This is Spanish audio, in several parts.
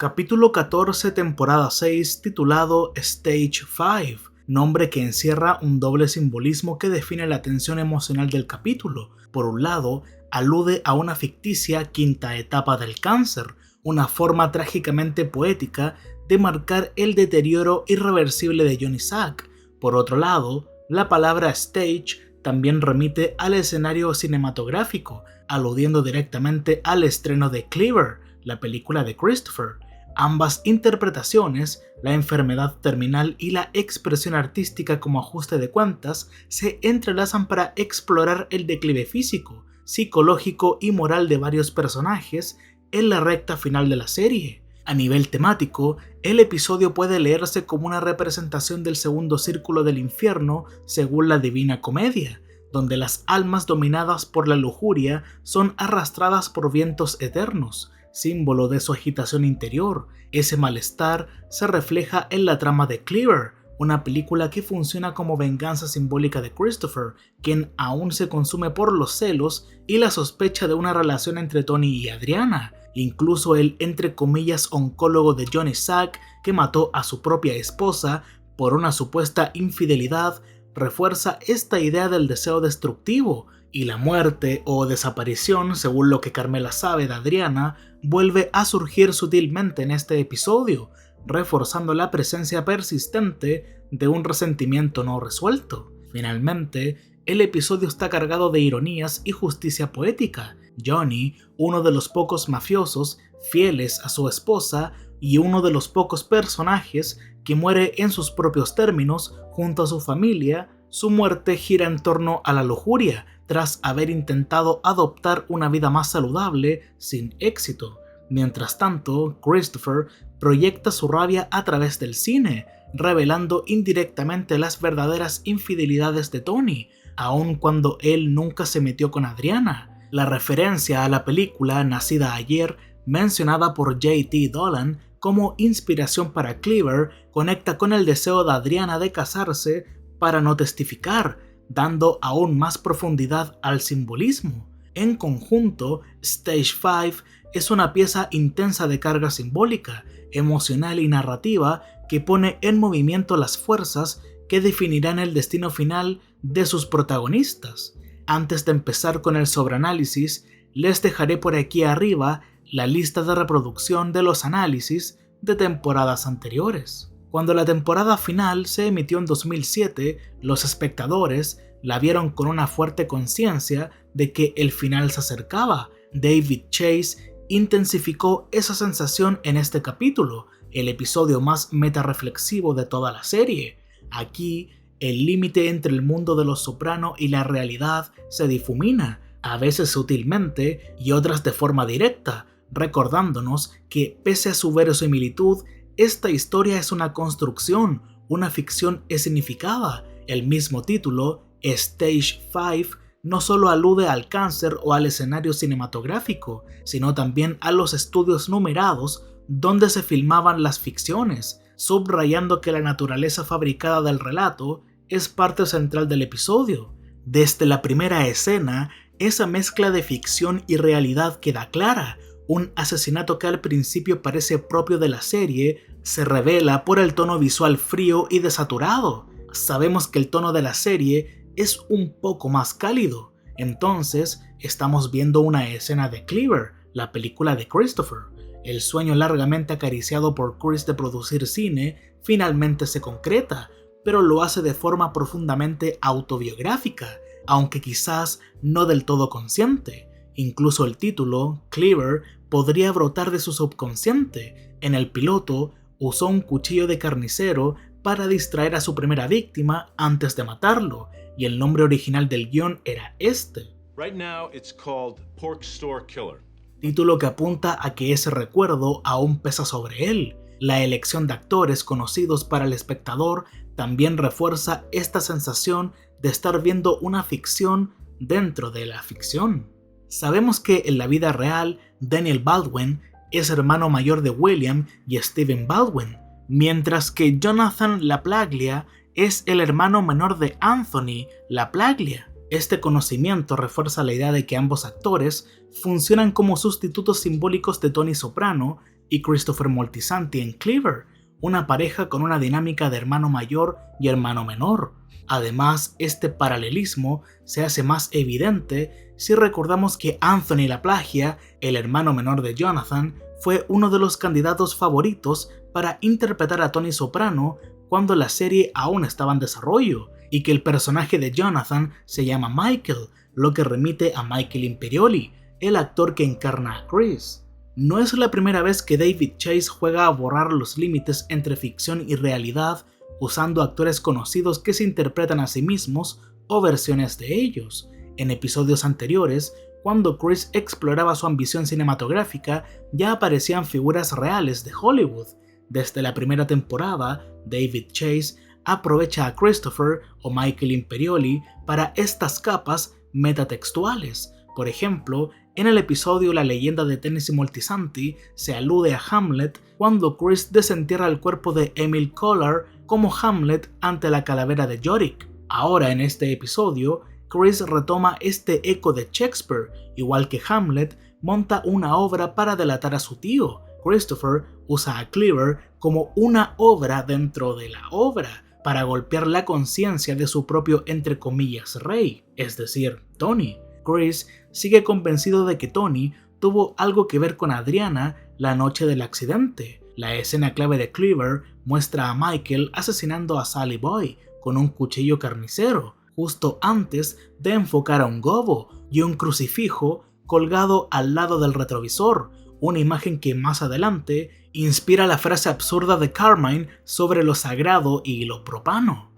Capítulo 14, temporada 6, titulado Stage 5, nombre que encierra un doble simbolismo que define la tensión emocional del capítulo. Por un lado, alude a una ficticia quinta etapa del cáncer, una forma trágicamente poética de marcar el deterioro irreversible de Jon Isaac. Por otro lado, la palabra stage también remite al escenario cinematográfico, aludiendo directamente al estreno de Cleaver, la película de Christopher. Ambas interpretaciones, la enfermedad terminal y la expresión artística como ajuste de cuentas, se entrelazan para explorar el declive físico, psicológico y moral de varios personajes en la recta final de la serie. A nivel temático, el episodio puede leerse como una representación del segundo círculo del infierno según la Divina Comedia, donde las almas dominadas por la lujuria son arrastradas por vientos eternos, símbolo de su agitación interior. Ese malestar se refleja en la trama de Cleaver, una película que funciona como venganza simbólica de Christopher, quien aún se consume por los celos y la sospecha de una relación entre Tony y Adriana. Incluso el entre comillas oncólogo de Jon Isaac, que mató a su propia esposa por una supuesta infidelidad, refuerza esta idea del deseo destructivo, y la muerte o desaparición, según lo que Carmela sabe de Adriana, vuelve a surgir sutilmente en este episodio, reforzando la presencia persistente de un resentimiento no resuelto. Finalmente, el episodio está cargado de ironías y justicia poética. Johnny, uno de los pocos mafiosos fieles a su esposa y uno de los pocos personajes que muere en sus propios términos junto a su familia, su muerte gira en torno a la lujuria, tras haber intentado adoptar una vida más saludable sin éxito. Mientras tanto, Christopher proyecta su rabia a través del cine, revelando indirectamente las verdaderas infidelidades de Tony, aun cuando él nunca se metió con Adriana. La referencia a la película Nacida ayer, mencionada por J.T. Dolan como inspiración para Cleaver, conecta con el deseo de Adriana de casarse para no testificar, dando aún más profundidad al simbolismo. En conjunto, Stage 5 es una pieza intensa de carga simbólica, emocional y narrativa que pone en movimiento las fuerzas que definirán el destino final de sus protagonistas. Antes de empezar con el sobreanálisis, les dejaré por aquí arriba la lista de reproducción de los análisis de temporadas anteriores. Cuando la temporada final se emitió en 2007, los espectadores la vieron con una fuerte conciencia de que el final se acercaba. David Chase intensificó esa sensación en este capítulo, el episodio más metarreflexivo de toda la serie. Aquí, el límite entre el mundo de los Soprano y la realidad se difumina, a veces sutilmente y otras de forma directa, recordándonos que pese a su verosimilitud, esta historia es una construcción, una ficción escenificada. El mismo título, Stage 5, no solo alude al cáncer o al escenario cinematográfico, sino también a los estudios numerados donde se filmaban las ficciones, subrayando que la naturaleza fabricada del relato es parte central del episodio. Desde la primera escena, esa mezcla de ficción y realidad queda clara. Un asesinato que al principio parece propio de la serie se revela por el tono visual frío y desaturado. Sabemos que el tono de la serie es un poco más cálido. Entonces, estamos viendo una escena de Cleaver, la película de Christopher. El sueño largamente acariciado por Chris de producir cine finalmente se concreta, pero lo hace de forma profundamente autobiográfica, aunque quizás no del todo consciente. Incluso el título, Cleaver, podría brotar de su subconsciente. En el piloto, usó un cuchillo de carnicero para distraer a su primera víctima antes de matarlo, y el nombre original del guión era este. Right now it's called Pork Store Killer. Título que apunta a que ese recuerdo aún pesa sobre él. La elección de actores conocidos para el espectador también refuerza esta sensación de estar viendo una ficción dentro de la ficción. Sabemos que en la vida real, Daniel Baldwin es hermano mayor de William y Stephen Baldwin, mientras que Jonathan LaPlaglia es el hermano menor de Anthony LaPlaglia. Este conocimiento refuerza la idea de que ambos actores funcionan como sustitutos simbólicos de Tony Soprano y Christopher Moltisanti en Cleaver, una pareja con una dinámica de hermano mayor y hermano menor. Además, este paralelismo se hace más evidente si recordamos que Anthony LaPlagia, el hermano menor de Jonathan, fue uno de los candidatos favoritos para interpretar a Tony Soprano cuando la serie aún estaba en desarrollo, y que el personaje de Jonathan se llama Michael, lo que remite a Michael Imperioli, el actor que encarna a Chris. No es la primera vez que David Chase juega a borrar los límites entre ficción y realidad usando actores conocidos que se interpretan a sí mismos o versiones de ellos. En episodios anteriores, cuando Chris exploraba su ambición cinematográfica, ya aparecían figuras reales de Hollywood. Desde la primera temporada, David Chase aprovecha a Christopher o Michael Imperioli para estas capas metatextuales. Por ejemplo, en el episodio La leyenda de Tennessee Moltisanti se alude a Hamlet cuando Chris desentierra el cuerpo de Emil Collar como Hamlet ante la calavera de Yorick. Ahora en este episodio, Chris retoma este eco de Shakespeare, igual que Hamlet monta una obra para delatar a su tío. Christopher usa a Cleaver como una obra dentro de la obra, para golpear la conciencia de su propio entre comillas rey, es decir, Tony. Chris sigue convencido de que Tony tuvo algo que ver con Adriana la noche del accidente. La escena clave de Cleaver muestra a Michael asesinando a Sally Boy con un cuchillo carnicero, justo antes de enfocar a un gobo y un crucifijo colgado al lado del retrovisor, una imagen que más adelante inspira la frase absurda de Carmine sobre lo sagrado y lo profano.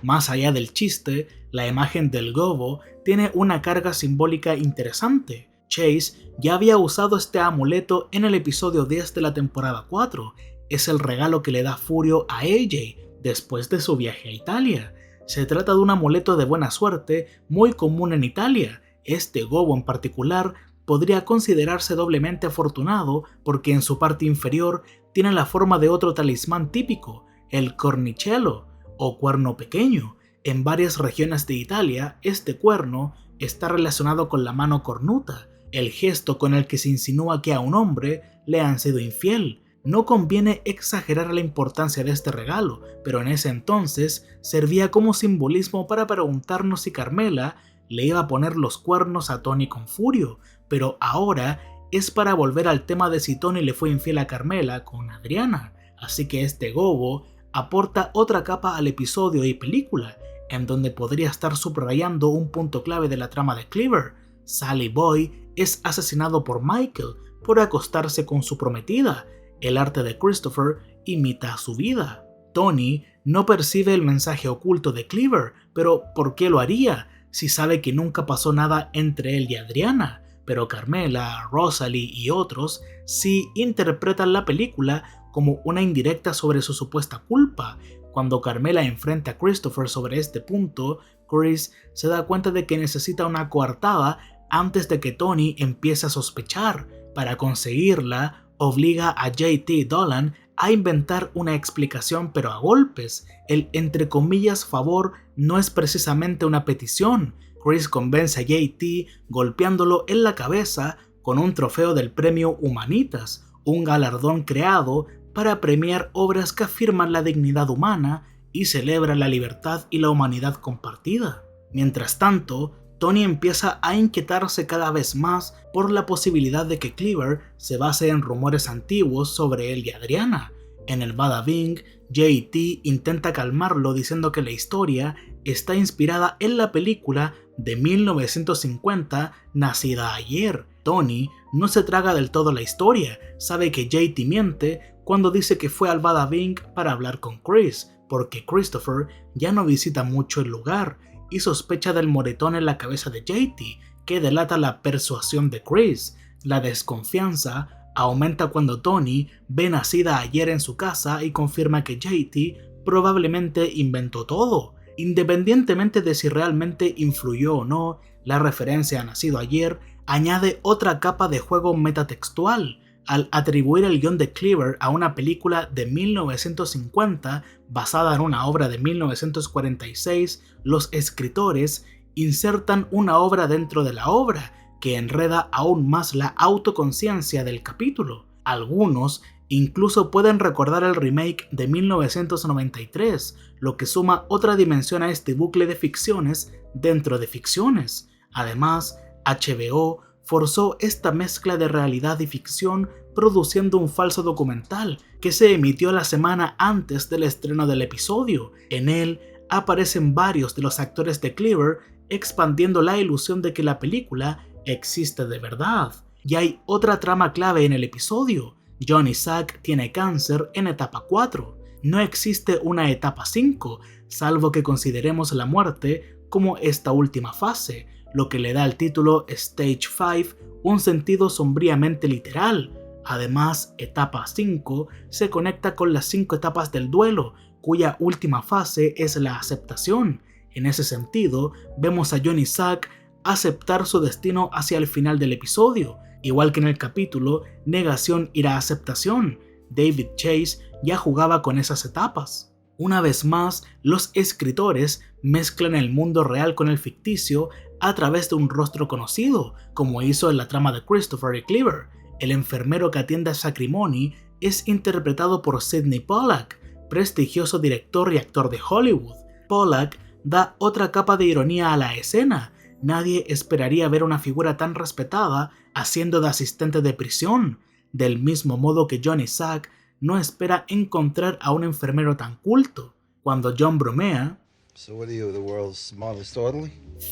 Más allá del chiste, la imagen del gobo tiene una carga simbólica interesante. Chase ya había usado este amuleto en el episodio 10 de la temporada 4. Es el regalo que le da Furio a AJ después de su viaje a Italia. Se trata de un amuleto de buena suerte muy común en Italia. Este gobo en particular podría considerarse doblemente afortunado porque en su parte inferior tiene la forma de otro talismán típico, el cornicello o cuerno pequeño. En varias regiones de Italia, este cuerno está relacionado con la mano cornuta, el gesto con el que se insinúa que a un hombre le han sido infiel. No conviene exagerar la importancia de este regalo, pero en ese entonces servía como simbolismo para preguntarnos si Carmela le iba a poner los cuernos a Tony con Furio, pero ahora es para volver al tema de si Tony le fue infiel a Carmela con Adriana. Así que este gobo aporta otra capa al episodio y película, en donde podría estar subrayando un punto clave de la trama de Cleaver. Sally Boy es asesinado por Michael por acostarse con su prometida. El arte de Christopher imita su vida. Tony no percibe el mensaje oculto de Cleaver, pero ¿por qué lo haría si sabe que nunca pasó nada entre él y Adriana? Pero Carmela, Rosalie y otros sí interpretan la película como una indirecta sobre su supuesta culpa. Cuando Carmela enfrenta a Christopher sobre este punto, Chris se da cuenta de que necesita una coartada antes de que Tony empiece a sospechar. Para conseguirla, obliga a JT Dolan a inventar una explicación pero a golpes. El entre comillas favor no es precisamente una petición. Chris convence a JT golpeándolo en la cabeza con un trofeo del premio Humanitas, un galardón creado para premiar obras que afirman la dignidad humana y celebran la libertad y la humanidad compartida. Mientras tanto, Tony empieza a inquietarse cada vez más por la posibilidad de que Cleaver se base en rumores antiguos sobre él y Adriana. En el Bada Bing, JT intenta calmarlo diciendo que la historia está inspirada en la película de 1950 Nacida ayer. Tony no se traga del todo la historia, sabe que JT miente cuando dice que fue al Bada Bing para hablar con Chris, porque Christopher ya no visita mucho el lugar y sospecha del moretón en la cabeza de JT, que delata la persuasión de Chris. La desconfianza aumenta cuando Tony ve Nacida ayer en su casa y confirma que JT probablemente inventó todo. Independientemente de si realmente influyó o no, la referencia a Nacido ayer añade otra capa de juego metatextual. Al atribuir el guión de Cleaver a una película de 1950 basada en una obra de 1946, los escritores insertan una obra dentro de la obra, que enreda aún más la autoconciencia del capítulo. Algunos incluso pueden recordar el remake de 1993, lo que suma otra dimensión a este bucle de ficciones dentro de ficciones. Además, HBO forzó esta mezcla de realidad y ficción produciendo un falso documental que se emitió la semana antes del estreno del episodio. En él aparecen varios de los actores de Cleaver expandiendo la ilusión de que la película existe de verdad. Y hay otra trama clave en el episodio. John Isaac tiene cáncer en etapa 4. No existe una etapa 5, salvo que consideremos la muerte como esta última fase, lo que le da al título Stage 5 un sentido sombríamente literal. Además, etapa 5 se conecta con las 5 etapas del duelo, cuya última fase es la aceptación. En ese sentido, vemos a John Isaac aceptar su destino hacia el final del episodio, igual que en el capítulo Negación y la aceptación. David Chase ya jugaba con esas etapas. Una vez más, los escritores mezclan el mundo real con el ficticio a través de un rostro conocido, como hizo en la trama de Christopher y Cleaver. El enfermero que atiende a Sacrimony es interpretado por Sidney Pollack, prestigioso director y actor de Hollywood. Pollack da otra capa de ironía a la escena. Nadie esperaría ver una figura tan respetada haciendo de asistente de prisión, del mismo modo que John Isaac no espera encontrar a un enfermero tan culto. Cuando John bromea,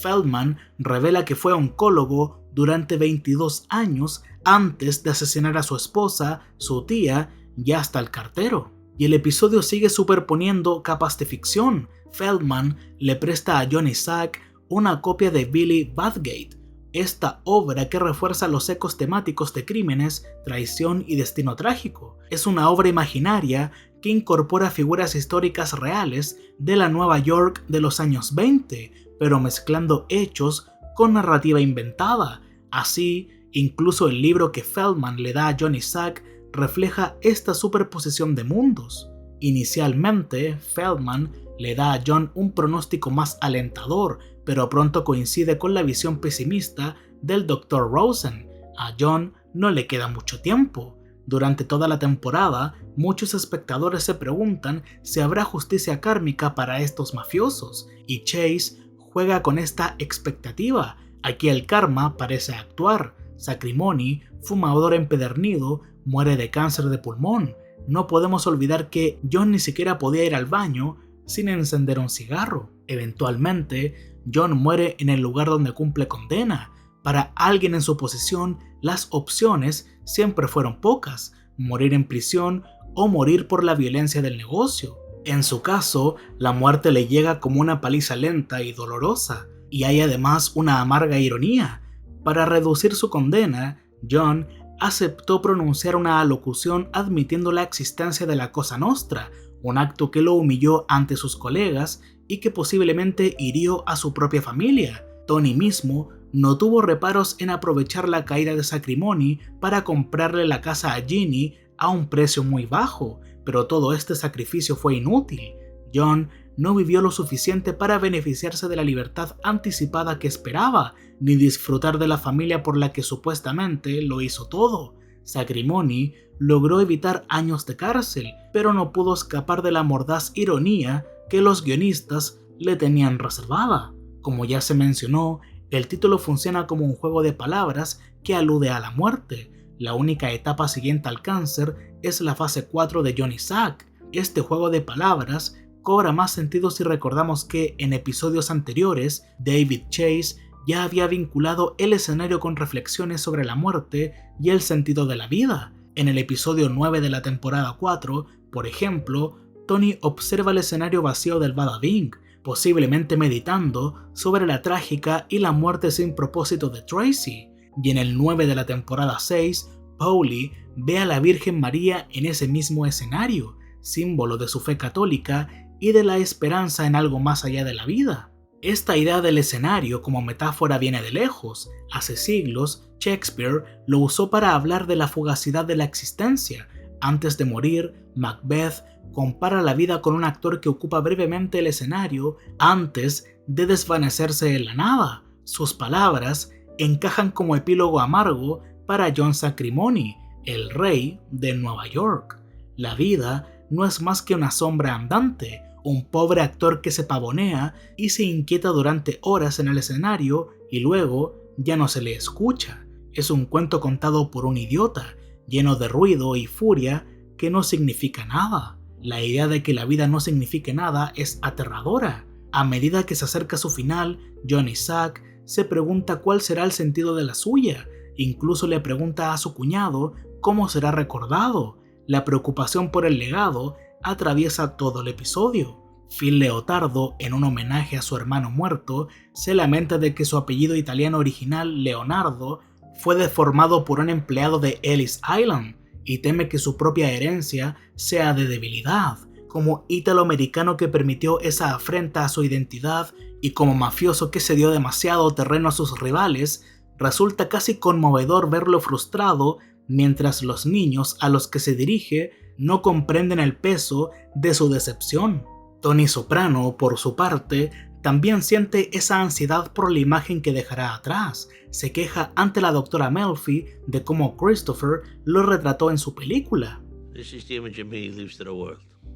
Feldman revela que fue oncólogo durante 22 años antes de asesinar a su esposa, su tía y hasta el cartero. Y el episodio sigue superponiendo capas de ficción. Feldman le presta a John Isaac una copia de Billy Bathgate, esta obra que refuerza los ecos temáticos de crímenes, traición y destino trágico. Es una obra imaginaria que incorpora figuras históricas reales de la Nueva York de los años 20, pero mezclando hechos con narrativa inventada. Así, incluso el libro que Feldman le da a John Isaac refleja esta superposición de mundos. Inicialmente, Feldman le da a John un pronóstico más alentador, pero pronto coincide con la visión pesimista del Dr. Rosen. A John no le queda mucho tiempo. Durante toda la temporada, muchos espectadores se preguntan si habrá justicia kármica para estos mafiosos, y Chase juega con esta expectativa. Aquí el karma parece actuar. Sacrimony, fumador empedernido, muere de cáncer de pulmón. No podemos olvidar que John ni siquiera podía ir al baño sin encender un cigarro. Eventualmente, John muere en el lugar donde cumple condena. Para alguien en su posición, las opciones siempre fueron pocas: morir en prisión o morir por la violencia del negocio. En su caso, la muerte le llega como una paliza lenta y dolorosa, y hay además una amarga ironía. Para reducir su condena, John aceptó pronunciar una alocución admitiendo la existencia de la Cosa Nostra, un acto que lo humilló ante sus colegas y que posiblemente hirió a su propia familia. Tony mismo no tuvo reparos en aprovechar la caída de Sacrimony para comprarle la casa a Ginny a un precio muy bajo, pero todo este sacrificio fue inútil. John no vivió lo suficiente para beneficiarse de la libertad anticipada que esperaba, ni disfrutar de la familia por la que supuestamente lo hizo todo. Sacrimony logró evitar años de cárcel, pero no pudo escapar de la mordaz ironía que los guionistas le tenían reservada. Como ya se mencionó, el título funciona como un juego de palabras que alude a la muerte. La única etapa siguiente al cáncer es la fase 4 de John Isaac. Este juego de palabras cobra más sentido si recordamos que en episodios anteriores David Chase ya había vinculado el escenario con reflexiones sobre la muerte y el sentido de la vida. En el episodio 9 de la temporada 4, por ejemplo, Tony observa el escenario vacío del Bada Bing, posiblemente meditando sobre la trágica y la muerte sin propósito de Tracy. Y en el 9 de la temporada 6, Paulie ve a la Virgen María en ese mismo escenario, símbolo de su fe católica y de la esperanza en algo más allá de la vida. Esta idea del escenario como metáfora viene de lejos. Hace siglos, Shakespeare lo usó para hablar de la fugacidad de la existencia. Antes de morir, Macbeth compara la vida con un actor que ocupa brevemente el escenario antes de desvanecerse en la nada. Sus palabras encajan como epílogo amargo para John Sacrimoni, el rey de Nueva York. La vida no es más que una sombra andante, un pobre actor que se pavonea y se inquieta durante horas en el escenario y luego ya no se le escucha. Es un cuento contado por un idiota, lleno de ruido y furia que no significa nada. La idea de que la vida no signifique nada es aterradora. A medida que se acerca su final, John Isaac se pregunta cuál será el sentido de la suya. Incluso le pregunta a su cuñado cómo será recordado. La preocupación por el legado atraviesa todo el episodio. Phil Leotardo, en un homenaje a su hermano muerto, se lamenta de que su apellido italiano original, Leonardo, fue deformado por un empleado de Ellis Island y teme que su propia herencia sea de debilidad. Como ítalo-americano que permitió esa afrenta a su identidad y como mafioso que cedió demasiado terreno a sus rivales, resulta casi conmovedor verlo frustrado mientras los niños a los que se dirige no comprenden el peso de su decepción. Tony Soprano, por su parte, también siente esa ansiedad por la imagen que dejará atrás. Se queja ante la doctora Melfi de cómo Christopher lo retrató en su película.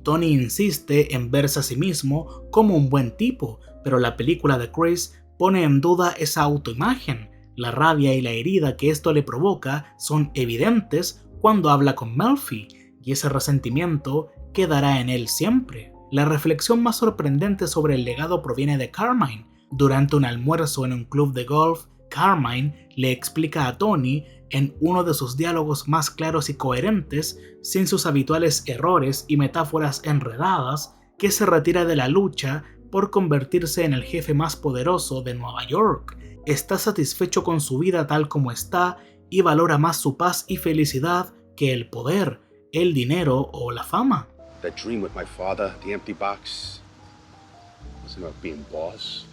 Tony insiste en verse a sí mismo como un buen tipo, pero la película de Chris pone en duda esa autoimagen. La rabia y la herida que esto le provoca son evidentes cuando habla con Melfi, y ese resentimiento quedará en él siempre. La reflexión más sorprendente sobre el legado proviene de Carmine. Durante un almuerzo en un club de golf, Carmine le explica a Tony, en uno de sus diálogos más claros y coherentes, sin sus habituales errores y metáforas enredadas, que se retira de la lucha por convertirse en el jefe más poderoso de Nueva York. Está satisfecho con su vida tal como está y valora más su paz y felicidad que el poder, el dinero o la fama. That dream with my father, the empty box, wasn't about being boss.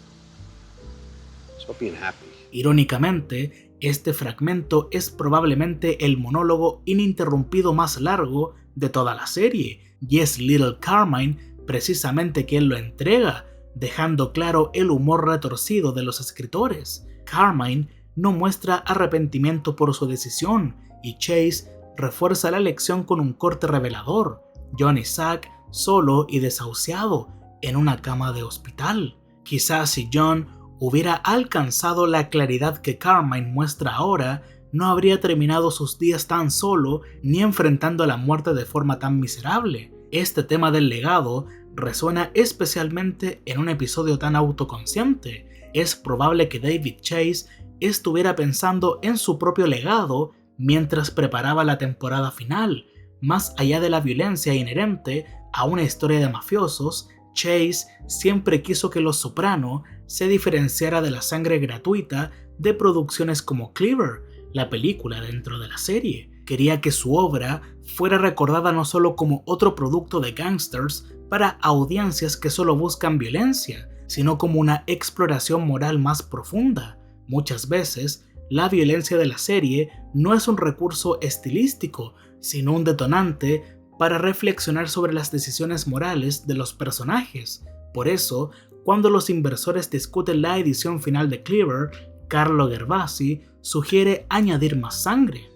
It's about being happy. Irónicamente, este fragmento es probablemente el monólogo ininterrumpido más largo de toda la serie, y es Little Carmine precisamente quien lo entrega, dejando claro el humor retorcido de los escritores. Carmine no muestra arrepentimiento por su decisión, y Chase refuerza la lección con un corte revelador. John Isaac solo y desahuciado en una cama de hospital. Quizás si John hubiera alcanzado la claridad que Carmine muestra ahora, no habría terminado sus días tan solo ni enfrentando la muerte de forma tan miserable. Este tema del legado resuena especialmente en un episodio tan autoconsciente. Es probable que David Chase estuviera pensando en su propio legado mientras preparaba la temporada final. Más allá de la violencia inherente a una historia de mafiosos, Chase siempre quiso que Los Soprano se diferenciara de la sangre gratuita de producciones como Cleaver, la película dentro de la serie. Quería que su obra fuera recordada no solo como otro producto de gangsters para audiencias que solo buscan violencia, sino como una exploración moral más profunda. Muchas veces, la violencia de la serie no es un recurso estilístico, sino un detonante para reflexionar sobre las decisiones morales de los personajes. Por eso, cuando los inversores discuten la edición final de Cleaver, Carlo Gervasi sugiere añadir más sangre.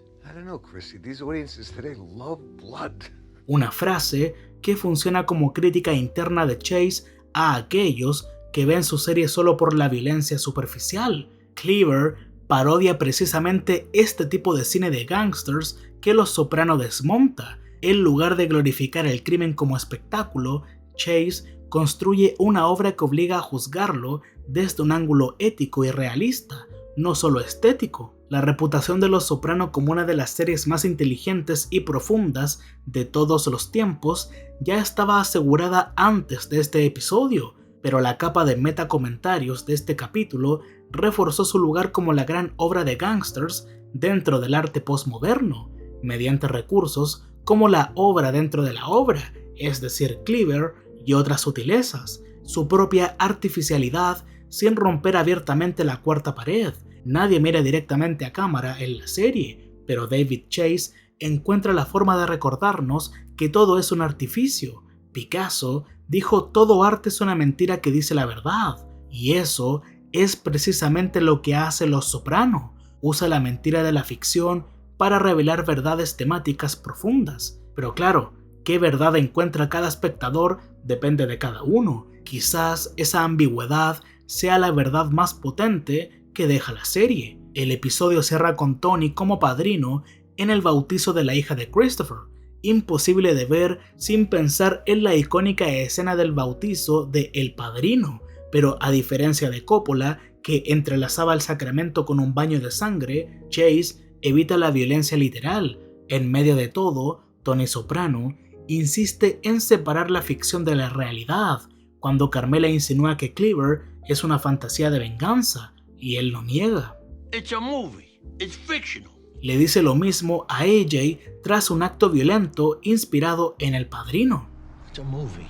Una frase que funciona como crítica interna de Chase a aquellos que ven su serie solo por la violencia superficial. Cleaver parodia precisamente este tipo de cine de gangsters que Los Soprano desmonta. En lugar de glorificar el crimen como espectáculo, Chase construye una obra que obliga a juzgarlo desde un ángulo ético y realista, no solo estético. La reputación de Los Soprano como una de las series más inteligentes y profundas de todos los tiempos ya estaba asegurada antes de este episodio, pero la capa de metacomentarios de este capítulo reforzó su lugar como la gran obra de gangsters dentro del arte postmoderno, mediante recursos como la obra dentro de la obra, es decir, Cleaver y otras sutilezas, su propia artificialidad sin romper abiertamente la cuarta pared. Nadie mira directamente a cámara en la serie, pero David Chase encuentra la forma de recordarnos que todo es un artificio. Picasso dijo: todo arte es una mentira que dice la verdad, y eso es precisamente lo que hace Los Soprano. Usa la mentira de la ficción para revelar verdades temáticas profundas. Pero claro, qué verdad encuentra cada espectador depende de cada uno. Quizás esa ambigüedad sea la verdad más potente que deja la serie. El episodio cierra con Tony como padrino en el bautizo de la hija de Christopher. Imposible de ver sin pensar en la icónica escena del bautizo de El Padrino, pero a diferencia de Coppola, que entrelazaba el sacramento con un baño de sangre, Chase evita la violencia literal. En medio de todo, Tony Soprano insiste en separar la ficción de la realidad, cuando Carmela insinúa que Cleaver es una fantasía de venganza, y él lo niega. It's a movie. It's fictional. Le dice lo mismo a AJ tras un acto violento inspirado en El Padrino. It's a movie.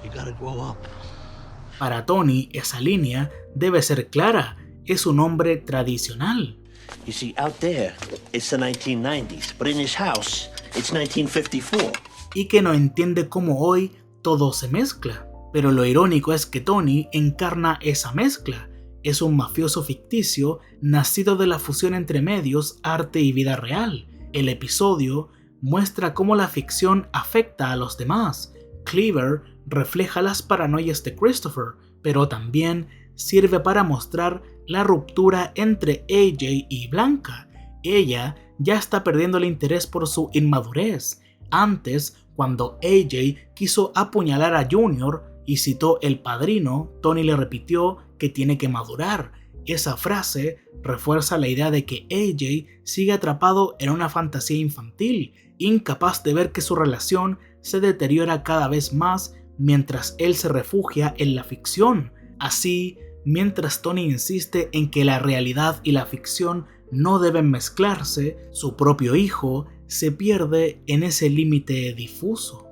You gotta grow up. Para Tony, esa línea debe ser clara. Es un hombre tradicional. You see, out there, it's the 1990s, but in his house, it's 1954. Y que no entiende cómo hoy todo se mezcla. Pero lo irónico es que Tony encarna esa mezcla. Es un mafioso ficticio nacido de la fusión entre medios, arte y vida real. El episodio muestra cómo la ficción afecta a los demás. Cleaver refleja las paranoias de Christopher, pero también sirve para mostrar la ruptura entre AJ y Blanca. Ella ya está perdiendo el interés por su inmadurez. Antes, cuando AJ quiso apuñalar a Junior y citó El Padrino, Tony le repitió que tiene que madurar. Esa frase refuerza la idea de que AJ sigue atrapado en una fantasía infantil, incapaz de ver que su relación se deteriora cada vez más mientras él se refugia en la ficción. Así, mientras Tony insiste en que la realidad y la ficción no deben mezclarse, su propio hijo se pierde en ese límite difuso.